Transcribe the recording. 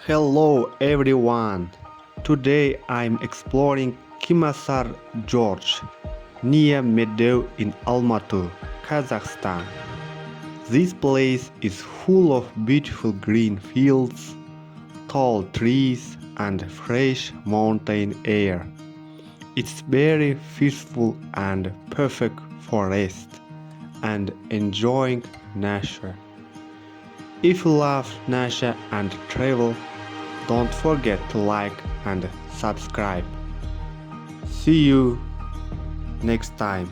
Hello everyone! Today I'm exploring Kim Asar Gorge near Medeu in Almaty, Kazakhstan. This place is full of beautiful green fields, tall trees and fresh mountain air. It's very peaceful and perfect for rest and enjoying nature. If you love nature and travel, don't forget to like and subscribe. See you next time.